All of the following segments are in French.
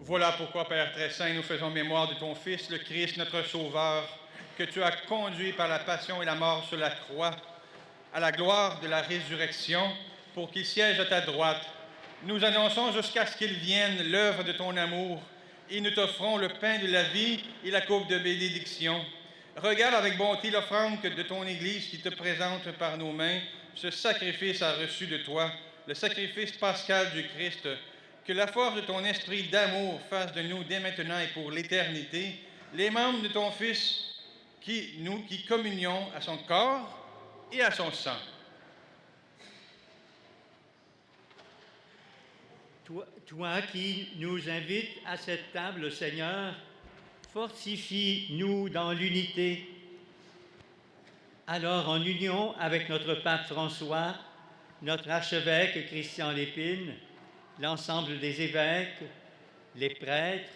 Voilà pourquoi, Père très saint, nous faisons mémoire de ton Fils, le Christ, notre Sauveur, que tu as conduit par la passion et la mort sur la croix à la gloire de la résurrection, pour qu'il siège à ta droite. Nous annonçons jusqu'à ce qu'il vienne l'œuvre de ton amour, et nous t'offrons le pain de la vie et la coupe de bénédiction. Regarde avec bonté l'offrande de ton Église qui te présente par nos mains. Ce sacrifice a reçu de toi, le sacrifice pascal du Christ. Que la force de ton esprit d'amour fasse de nous, dès maintenant et pour l'éternité, les membres de ton Fils qui communions à son corps et à son sang. Toi qui nous invites à cette table, Seigneur, fortifie-nous dans l'unité. Alors, en union avec notre pape François, notre archevêque Christian Lépine, l'ensemble des évêques, les prêtres,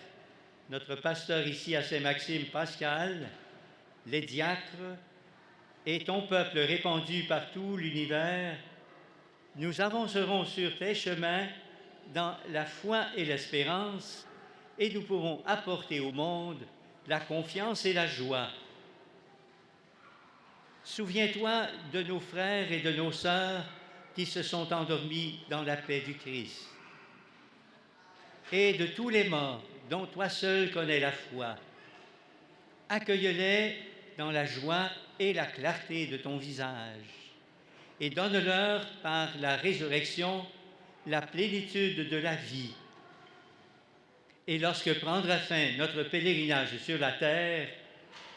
notre pasteur ici à Saint-Maxime Pascal, les diacres et ton peuple répandu par tout l'univers, nous avancerons sur tes chemins dans la foi et l'espérance et nous pourrons apporter au monde la confiance et la joie. Souviens-toi de nos frères et de nos sœurs qui se sont endormis dans la paix du Christ et de tous les morts dont toi seul connais la foi. Accueille-les dans la joie et la clarté de ton visage et donne-leur par la résurrection la plénitude de la vie. Et lorsque prendra fin notre pèlerinage sur la terre,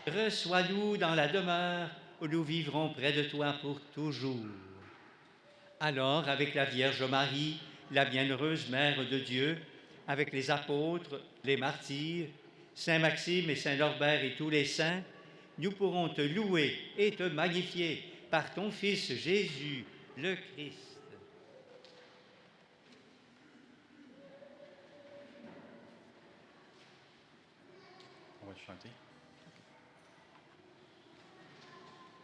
reçois-nous dans la demeure où nous vivrons près de toi pour toujours. Alors, avec la Vierge Marie, la bienheureuse Mère de Dieu, avec les apôtres, les martyrs, Saint Maxime et Saint Norbert et tous les saints, nous pourrons te louer et te magnifier par ton Fils Jésus, le Christ. On va chanter.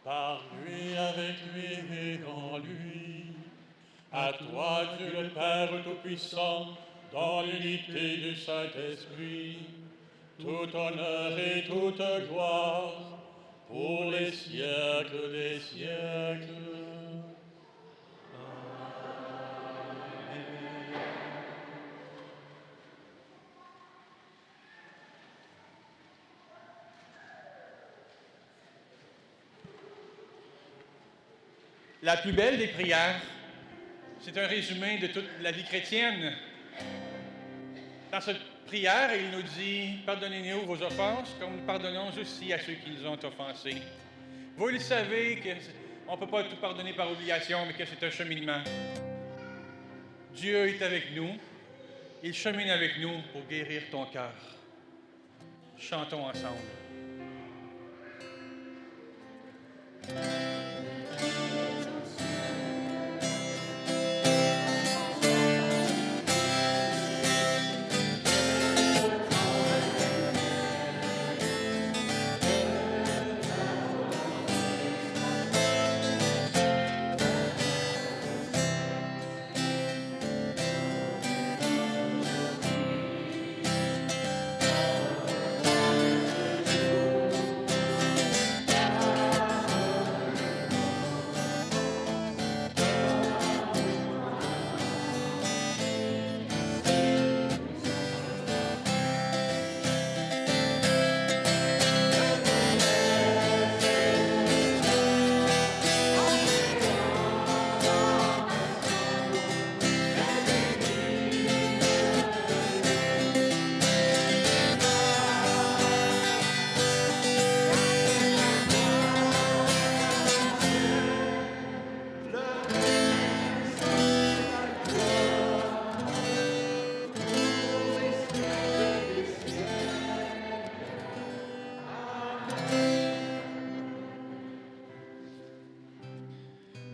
Par lui, avec lui et en lui, à toi Dieu le Père Tout-Puissant, dans l'unité du Saint-Esprit, tout honneur et toute gloire, pour les siècles des siècles. La plus belle des prières, c'est un résumé de toute la vie chrétienne. Dans cette prière, il nous dit « Pardonnez-nous vos offenses, comme nous pardonnons aussi à ceux qui nous ont offensés. » Vous le savez qu'on ne peut pas tout pardonner par obligation, mais que c'est un cheminement. Dieu est avec nous. Il chemine avec nous pour guérir ton cœur. Chantons ensemble.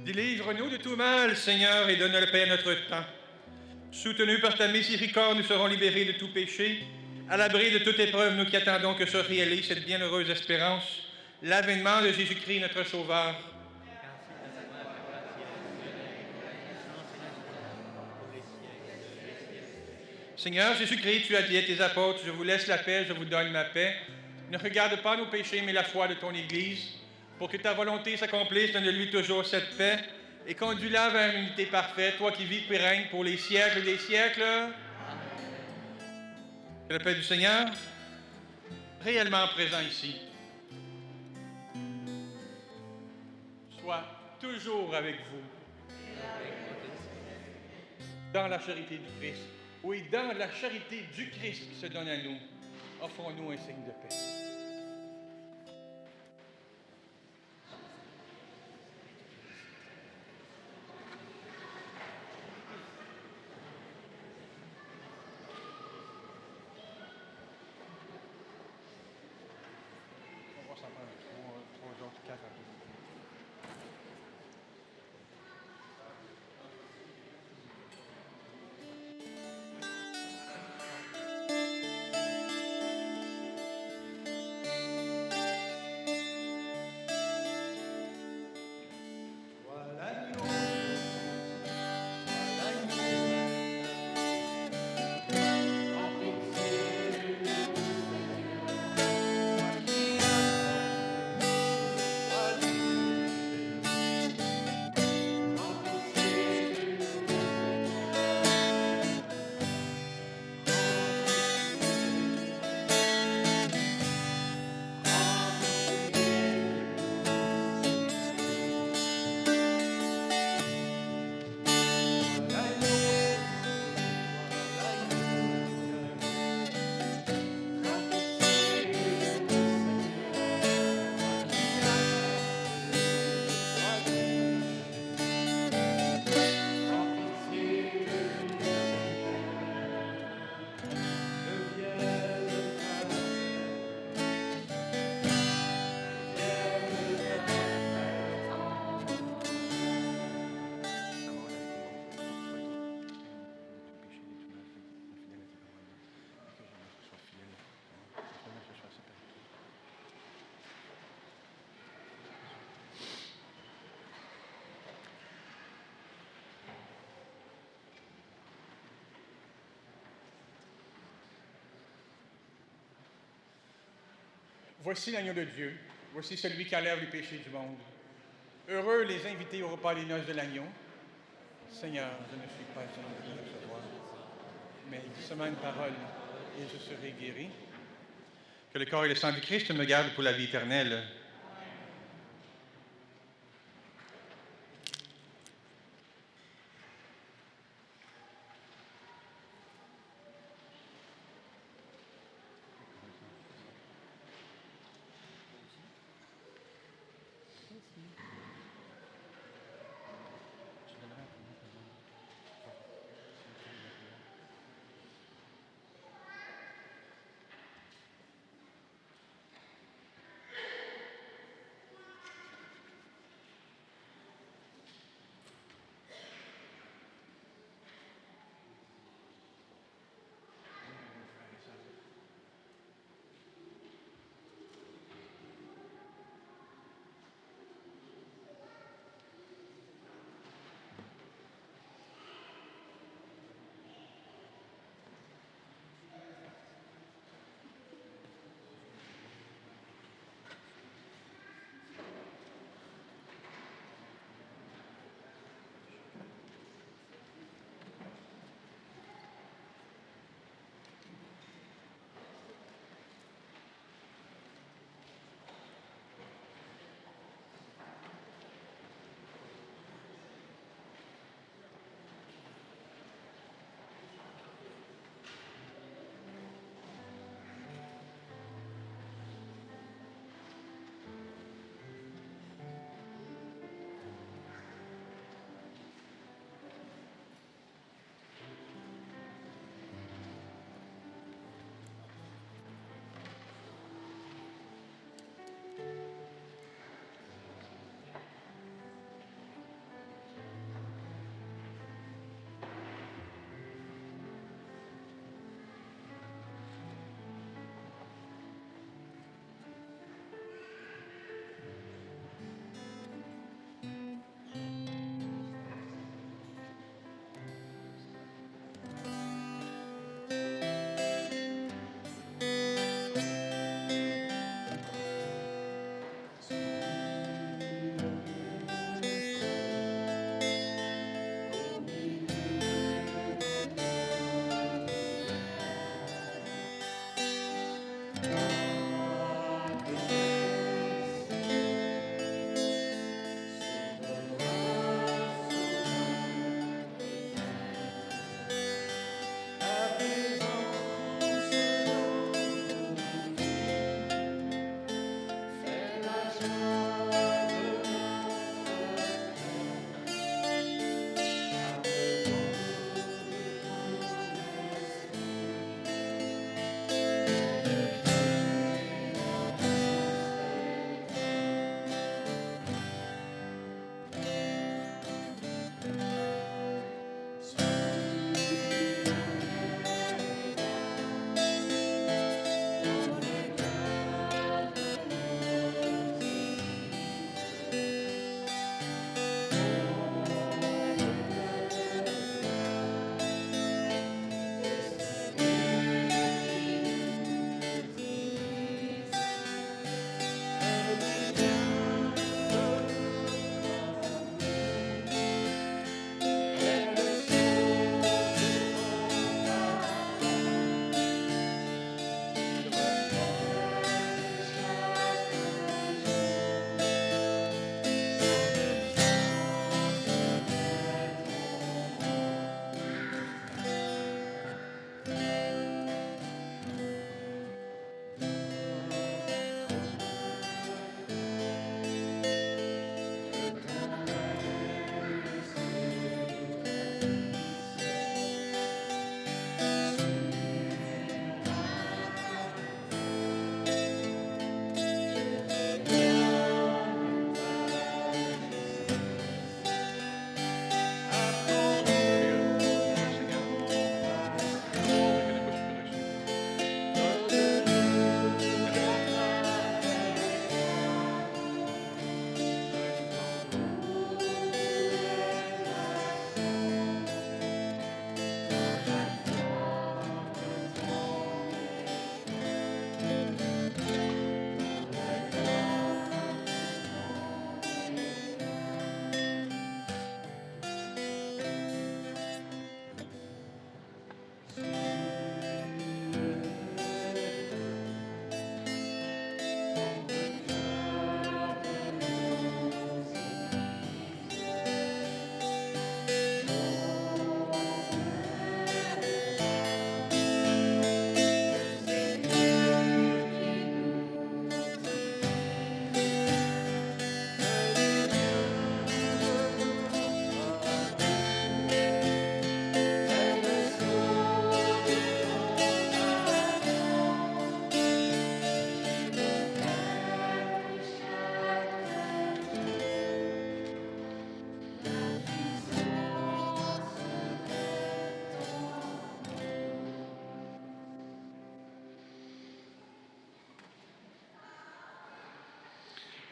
Délivre-nous de tout mal, Seigneur, et donne la paix à notre temps. Soutenus par ta miséricorde, nous serons libérés de tout péché. À l'abri de toute épreuve, nous qui attendons que se réalise cette bienheureuse espérance, l'avènement de Jésus-Christ, notre Sauveur. Seigneur Jésus-Christ, tu as dit à tes apôtres, je vous laisse la paix, je vous donne ma paix. Ne regarde pas nos péchés, mais la foi de ton Église. Pour que ta volonté s'accomplisse, donne-lui toujours cette paix et conduis-la vers une unité parfaite, toi qui vis et règnes pour les siècles des siècles. Que la paix du Seigneur, réellement présent ici, soit toujours avec vous, dans la charité du Christ. Oui, dans la charité du Christ qui se donne à nous, offrons-nous un signe de paix. On va s'en prendre trois autres, quatre après. Voici l'agneau de Dieu, voici celui qui enlève les péchés du monde. Heureux les invités au repas des noces de l'agneau. Seigneur, je ne suis pas digne de recevoir, mais dis seulement une parole et je serai guéri. Que le corps et le sang du Christ me gardent pour la vie éternelle.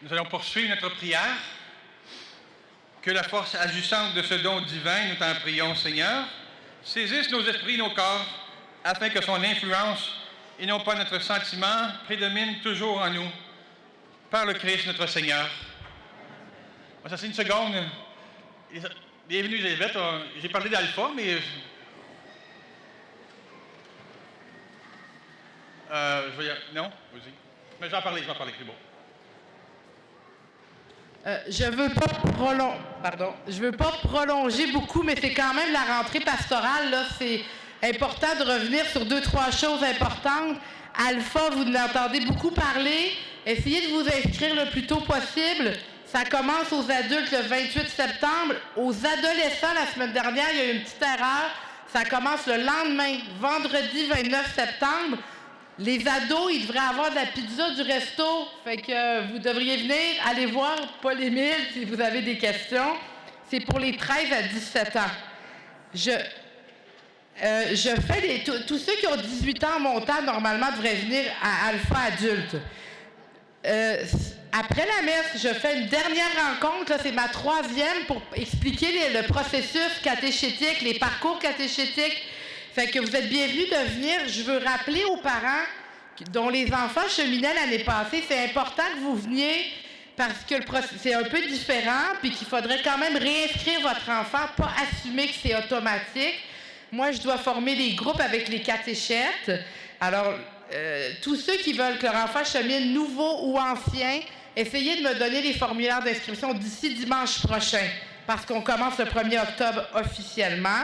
Nous allons poursuivre notre prière. Que la force agissante de ce don divin, nous t'en prions, Seigneur, saisisse nos esprits, nos corps, afin que son influence, et non pas notre sentiment, prédomine toujours en nous. Par le Christ, notre Seigneur. Ça, c'est une seconde. Bienvenue, Elisabeth. J'ai parlé d'alpha, mais... je vais... Non? Vas-y. Mais je vais en parler, c'est bon. Je veux pas prolonger beaucoup, mais c'est quand même la rentrée pastorale. Là, c'est important de revenir sur 2-3 choses importantes. Alpha, vous en entendez beaucoup parler. Essayez de vous inscrire le plus tôt possible. Ça commence aux adultes le 28 septembre. Aux adolescents, la semaine dernière, il y a eu une petite erreur. Ça commence le lendemain, vendredi 29 septembre. Les ados, ils devraient avoir de la pizza du resto. Fait que vous devriez venir, aller voir Paul-Émile si vous avez des questions. C'est pour les 13 à 17 ans. Je fais tous ceux qui ont 18 ans en montant, normalement, devraient venir à Alpha adulte. Après la messe, je fais une dernière rencontre. Là, c'est ma 3e pour expliquer le processus catéchétique, les parcours catéchétiques. Fait que vous êtes bienvenus de venir. Je veux rappeler aux parents dont les enfants cheminaient l'année passée, c'est important que vous veniez parce que c'est un peu différent puis qu'il faudrait quand même réinscrire votre enfant, pas assumer que c'est automatique. Moi, je dois former des groupes avec les catéchètes. Alors, tous ceux qui veulent que leur enfant chemine, nouveau ou ancien, essayez de me donner les formulaires d'inscription d'ici dimanche prochain parce qu'on commence le 1er octobre officiellement.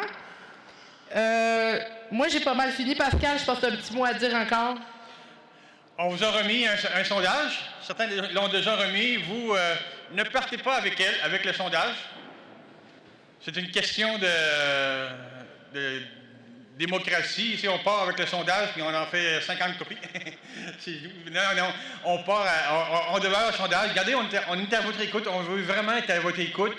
Moi, j'ai pas mal fini. Pascal, je pense que tu as un petit mot à dire encore. On vous a remis un sondage. Certains l'ont déjà remis. Vous ne partez pas avec le sondage. C'est une question de démocratie. Ici, on part avec le sondage, puis on en fait 50 copies. Non, on demeure au sondage. Regardez, on est à votre écoute. On veut vraiment être à votre écoute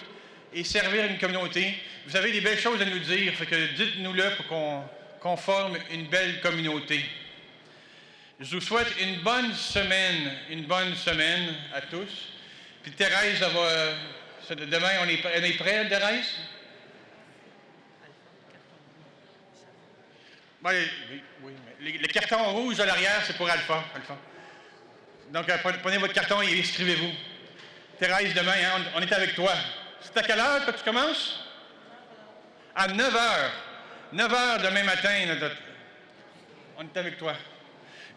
et servir une communauté. Vous avez des belles choses à nous dire, fait que dites-nous-le pour qu'on forme une belle communauté. Je vous souhaite une bonne semaine à tous. Puis Thérèse, demain, on est prêt, Thérèse? Oui. Le carton rouge à l'arrière, c'est pour Alpha. Donc, prenez votre carton et inscrivez-vous. Thérèse, demain, on est avec toi. C'est à quelle heure que tu commences? À 9h. 9h demain matin, on est avec toi.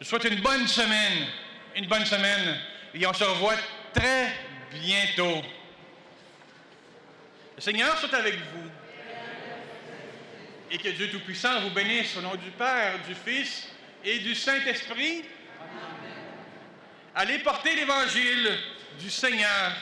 Je souhaite une bonne semaine. Et on se revoit très bientôt. Le Seigneur soit avec vous. Et que Dieu Tout-Puissant vous bénisse au nom du Père, du Fils et du Saint-Esprit. Allez porter l'Évangile du Seigneur.